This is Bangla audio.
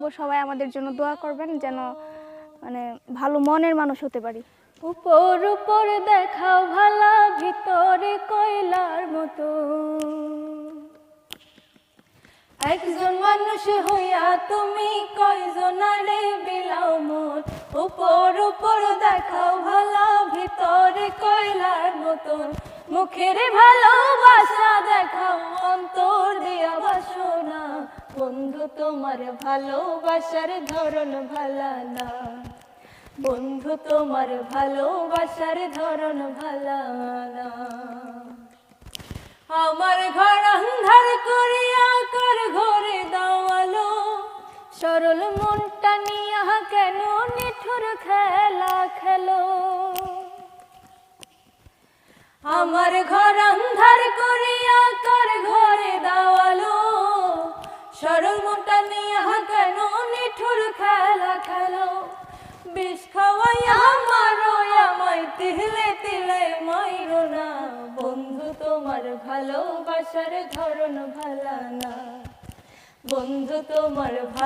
সবাই আমাদের জন্য দোয়া করবেন যেন মানে ভালো মনের মানুষ হতে পারি। উপর উপর দেখাও ভালা, ভিতরে কয়লার মতো। একজন মানুষ হইয়া তুমি কয়জনারে বিলাও মন। উপর উপর দেখাও ভালা, ভিতরে কয়লার মতন। মুখের ভালোবাসা দেখাও, অন্তর দিয়া বাসনা। বন্ধু তোমার ভালোবাসার ধরন ভালা না, বন্ধু তোমার ভালোবাসার ধরন ভালা না। আমার ঘর আন্ধার করিয়া কার ঘরে দাও আলো, সরল মনটা নিয়া কেন নিঠুর খেলা খেলো। আমার ঘর আন্ধার করিয়া কার ঘরে দাও আলো, সরল মনটা নিয়া কেন নিঠুর খেলা খেলো। বিষ খাওয়াইয়া মারো আমায়, তিলে তিলে মাইরো না। বন্ধু তোমার ভালোবাসার ধরন ভালা না, বন্ধু তোমার